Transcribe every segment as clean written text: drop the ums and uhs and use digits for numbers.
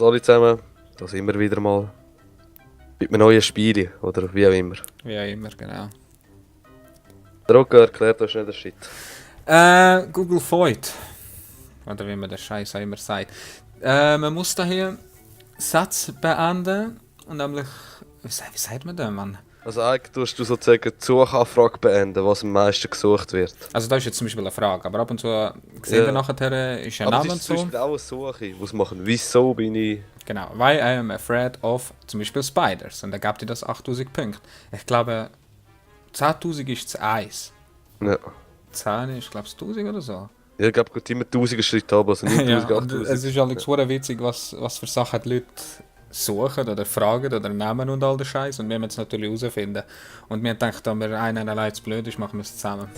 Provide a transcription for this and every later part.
Also alle zusammen, da sind wir wieder mal mit einem neuen Spiel, oder wie auch immer. Wie auch immer, genau. Der ROCA erklärt uns nicht den Shit. Google FEUD. Oder wie man den Scheiß auch immer sagt. Man muss da hier Satz beenden. Und nämlich... Wie sagt man denn, Mann? Also eigentlich tust du sozusagen die Suchanfrage beenden, was am meisten gesucht wird. Also da ist jetzt zum Beispiel eine Frage, aber ab und zu sehen wir nachher, ist ein Aber Name es und ist zum so. Beispiel auch eine Suche, wo sie machen, wieso bin ich... Genau, why I am afraid of zum Beispiel Spiders. Und da gab dir das 8000 Punkte. Ich glaube, 10.000 ist das 1. Ja. 10 ist, glaube ich, 1000 oder so. Ja, ich glaube, immer 1000 Schritte haben, also 9000, Ja, und 8000. es ist allerdings sehr witzig, was für Sachen die Leute suchen oder fragen oder nehmen und all den Scheiß. Und wir müssen es natürlich herausfinden. Und wir denken, da wir einen allein zu blöd ist, machen wir es zusammen.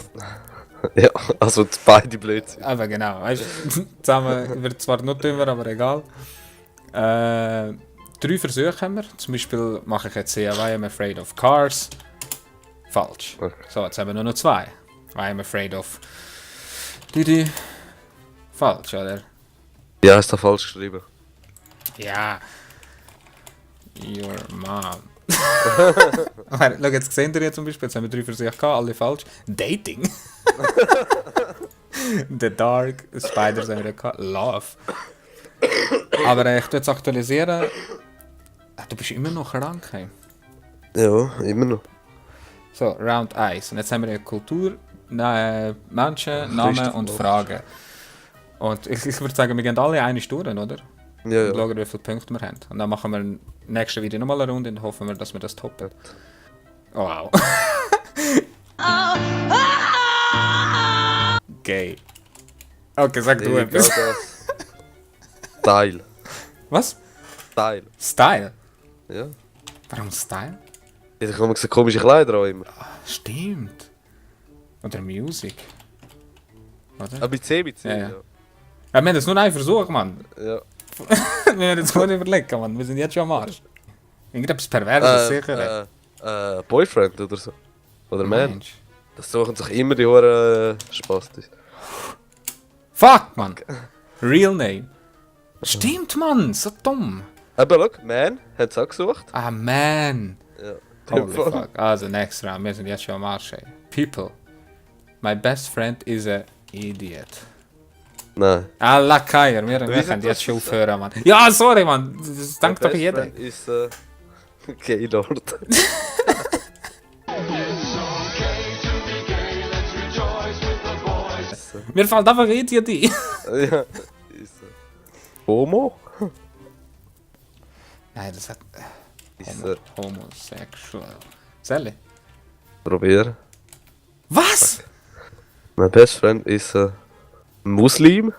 Ja, also beide blöd sind. Aber genau, weißt du, zusammen wird zwar noch dümmer, aber egal. 3 Versuche haben wir. Zum Beispiel mache ich jetzt hier, why I'm afraid of cars. Falsch. Okay. So, jetzt haben wir nur noch 2. Why I'm afraid of... Didi. Falsch, oder? Ja, ist da falsch geschrieben. Ja. Your mom. Schau, jetzt seht ihr zum Beispiel, jetzt haben wir 3 Versuche gehabt, alle falsch. Dating. The Dark, Spiders haben wir gehabt. Love. Aber ich tue jetzt aktualisieren. Du bist immer noch krank. Hey. Ja, immer noch. So, Round 1. Und jetzt haben wir eine Kultur, Menschen, Namen und Fragen. Und ich würde sagen, wir gehen alle eine Stunde, oder? Ja, Und ja. schauen, wie viele Punkte wir haben. Und dann machen wir im nächsten Video nochmal eine Runde und hoffen wir, dass wir das toppen. Oh, wow. Gay. Okay, sag du etwas. Style. Was? Style. Style? Ja. Warum Style? Ich habe gesagt, komische Kleider auch immer. Stimmt. Oder Musik. Oder? Aber mit C, Ja, ja. Ja, wir haben das nur einen Versuch, Mann. Ja. Wir haben jetzt gut überlegen, Mann. Wir sind jetzt schon am Arsch. Irgendetwas Perverses sicher. Boyfriend oder so. Oder Man. Mensch. Das suchen sich immer die Huren Spastis. Fuck, Mann. Real Name. Stimmt, Mann. So dumm. Aber schau, Man hat es auch gesucht. Ah, man. Ja. Holy fuck. Also, next round. Wir sind jetzt schon am Arsch, ey. People. My best friend is a idiot. Nein. Allah Kaier, wir können jetzt schon aufhören, Mann. Ja, sorry, Mann. Das denkt doch jeder. Ist Gaylord. Mir fällt einfach Idiot ein. Ja. Ist Homo? Nein, das hat... Ist Homosexual. Sally. Probier. Was? My best friend is Muslim.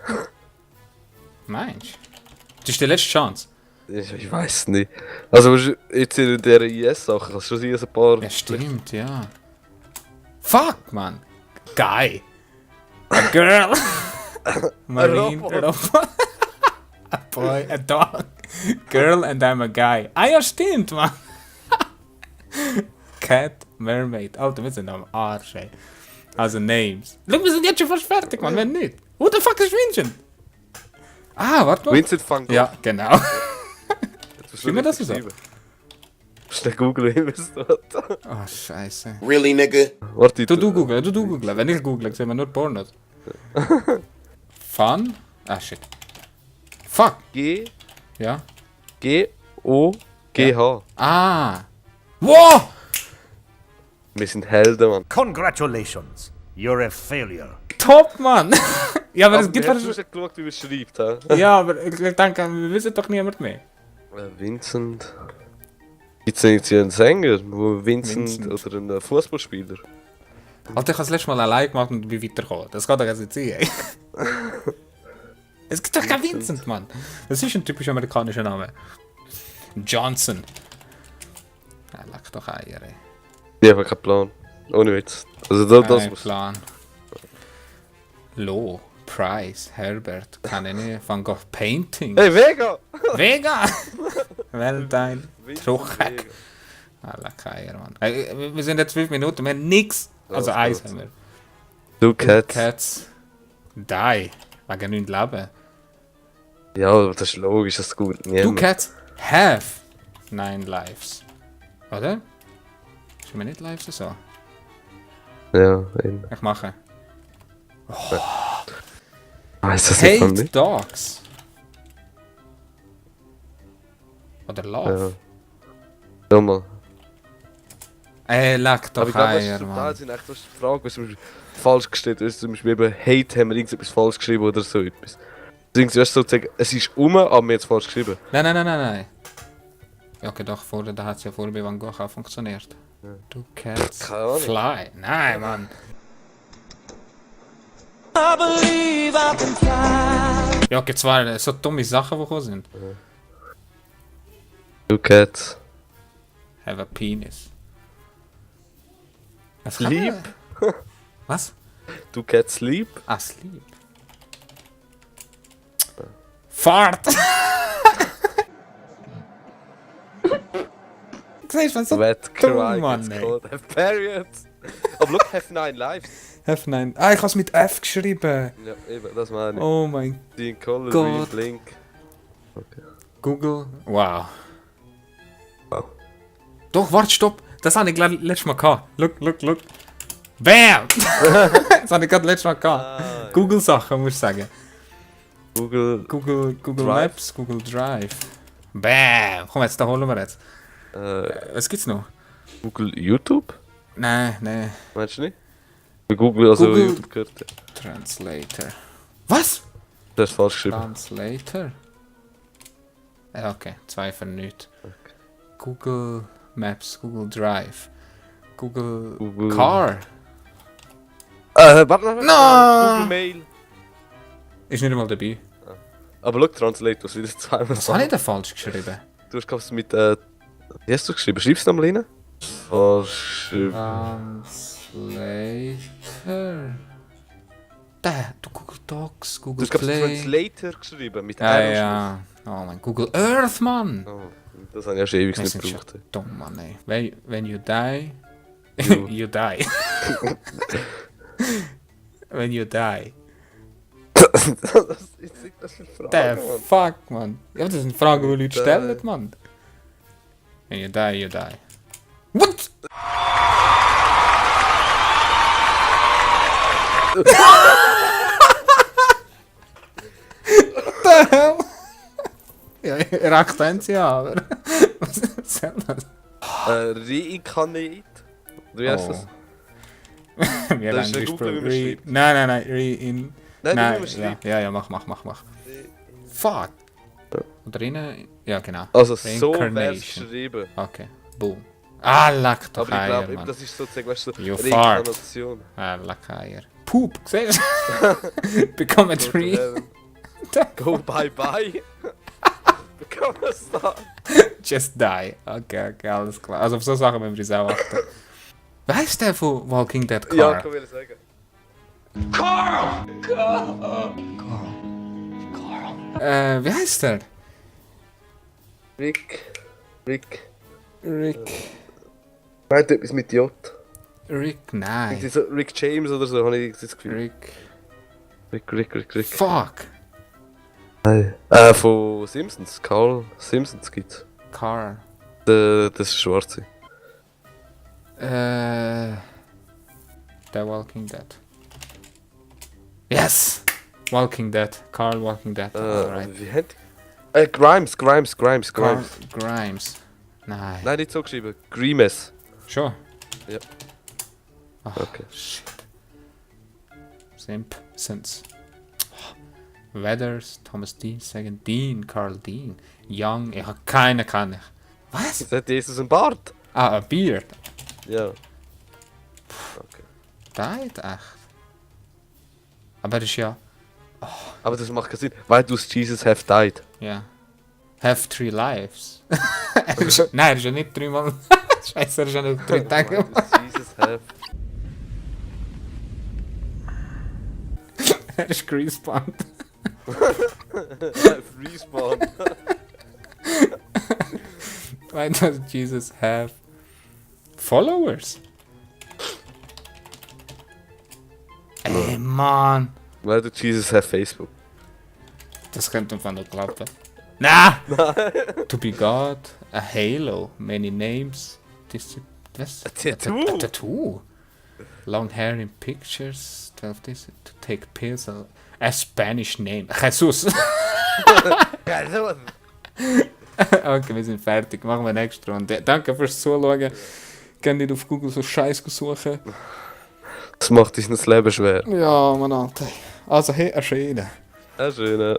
Meinst du? Das ist die letzte Chance. Ich weiß nicht. Also jetzt in der IS-Sache kann es schon sein, dass ein paar... Ja, stimmt, ja. Fuck, man. Guy. A girl. Marine. Robot. A boy, a dog. Girl and I'm a guy. Ah ja, stimmt, man. Cat, Mermaid. Alter, wir sind am Arsch, ey. Also Names. Look, wir sind jetzt schon fast fertig, man. Wenn nicht. Who the fuck ist Vincent? Ah, warte mal. Vincent van Gogh. Ja, genau. Stimmt das so? Schnell googeln, wie es dort. Oh, scheiße. Really, nigga? Warte, Du googeln. Wenn ich google, sehen wir nur Pornos. Fun? Ah, shit. Fuck. Ja. G-O-G-H. Ah. Wow! Wir sind Helden, Mann. Congratulations, you're a failure. Top, Mann! Ja, aber es gibt hast du was... schon geschaut, wie man es schreibt, hä? Ja, aber ich denke, wir wissen doch niemand mehr. Vincent... Gibt es nicht einen Sänger, wo Vincent oder einen Fußballspieler? Alter, ich habe das letzte Mal allein gemacht und bin weitergekommen. Das kann doch jetzt nicht sein, ey. Es gibt doch keinen Vincent, Mann. Das ist ein typisch amerikanischer Name. Johnson. Ja, leck doch Eier, ey. Ich habe keinen Plan. Ohne Witz. Also das Kein muss... Plan. Low, Price, Herbert, kann ich nicht. Van Gogh Painting. Hey, Vega! Vega! Valentine, Vincent Truchhack. Vega. Alla Keier, Mann. Hey, wir sind jetzt 5 Minuten, wir haben nix. Also Ja, eins gut. haben wir. Du Cats. Cats. Die. Wegen 9 Leben. Ja, aber das ist logisch, das ist gut. Two cats have 9 lives. Oder? Ist mir nicht lives so? Ja, eben. Ich mache. Ist das nicht von Hate mir? dogs. Oder love. Ja. Mal. Leck Aber doch ich glaube, Eier, da Mann. sind echt die Frage, was zum Beispiel falsch gestellt ist. Zum Beispiel eben Hate haben wir irgendetwas falsch geschrieben oder so etwas. Deswegen weißt du sozusagen, es ist aber wir haben es falsch geschrieben. Nein. Ja, okay, doch, da hat es ja vorher bei Van Gogh auch funktioniert. Two cats Keine Ahnung. fly. Nein, Mann. Ja, okay, zwar so dumme Sachen, die gekommen sind. Two cats. Have a penis. Was Sleep. Was? Two cats sleep. Ah, sleep. Fart! Siehst du, was so Wet dumm, cry Mann, gets ey. called. Have periods. Aber look, have 9 lives. Have 9. Ah, ich habe es mit F geschrieben. Ja, eben, das meine ich. Oh mein Die Color, Gott. Green, Blink. Okay. Google. Wow. Wow. Doch, warte, stopp. Das habe ich letztes Mal gehabt. Look. Bam! Das habe ich gerade letztes Mal gehabt. Google-Sachen, muss ich sagen. Google. Google Drive. Maps, Google Drive. Bam! Komm jetzt, da holen wir jetzt. Was gibt's noch? Google YouTube? Nein. Meinst du nicht? Bei Google, also Google- YouTube gehört. Translator. Was? Das ist falsch geschrieben. Translator? Ja, okay. 2 für nichts. Okay. Google Maps, Google Drive. Google Google- Car. Warte. No! Google Mail. Ist nicht einmal dabei. Aber look, Translate, was wieder zweimal Was habe ich da falsch geschrieben? Du hast mit, wie hast du geschrieben? Schreibst du nochmal rein? Translator. Da, du Google Docs, Du Google hast glaub, Play. Translator geschrieben, mit Ja, R. ja. Oh mein Google Earth, Mann. Oh, das habe ich ja schon ewig Wir nicht sind schon gebraucht. dumm, Mann, ey. When you die, You. you die. When you die. Das ist das für eine The Frage, Mann. fuck, Mann. Ja, das sind Fragen, die Leute Die. stellen, Mann. When you die, you die. What? The hell? Ja, ihr Akzent ja, aber. Was soll das? Reincarnate? Wie heißt das? Wir Das ist haben eine Google, wie man Re... schreibt. Nein, Re-in... Nein, Nein, wie man schreibt. ja, mach. Fuck. Oder rein... Ja, genau. Also so wär's Reincarnation. geschrieben. Okay, boom. Ah, leck doch Aber ich Eier, glaube, Mann. das ist sozusagen, weißt du, so You Reinkarnation. Ah, leck Eier. Poop, siehst du? Become a Go to tree. heaven. Go bye bye. Become a star. Just die. Okay, alles klar. Also auf so Sachen müssen wir uns auch achten. Weißt du der von Walking Dead Carl? Ja, kann ich sagen. Wie heißt der? Rick. Rick. Meint etwas mit J. Rick, nein. Irgendwie so Rick James oder so, habe ich das Gefühl. Rick. Fuck. Von Simpsons. Carl Simpsons gibt's. Carl. Das ist Schwarze. The Walking Dead. Yes! Walking Dead. Carl Walking Dead. Alright. Wie hat Grimes. Carl Grimes. Nein. Nein, nicht so geschrieben. Grimes. Schon? Ja. Ach, Okay. shit. Simpsons. Weathers, Thomas Dean, Sagan Dean, Carl Dean, Young, ich habe keine kann ich. Was? Jetzt hat Jesus einen Bart. Ah, ein Beard. Ja. Okay. Died echt. Aber das ist ja. Aber das macht keinen Sinn. Why does Jesus have died? Ja. Have 3 lives. Nein, er ist ja nicht 3 Mal. Scheiße, er ist ja nur 3 Tage. Why does Jesus have... Er ist respawned. Respawn. Why does Jesus have followers? Ey, Mann. Why does Jesus have Facebook? Das könnte einfach noch klappen. Nein! To be God, a Halo, many names, was? A tattoo? A tattoo. Long hair in pictures, 12 this, to take pills, a Spanish name. Jesus! Ja, so. Okay, wir sind fertig. Machen wir nächste Runde. Danke fürs Zuschauen. Könnt nicht auf Google so Scheiß suchen. Das macht uns das Leben schwer. Ja, Mann, Alter. Also, hey, erschienen. Schön.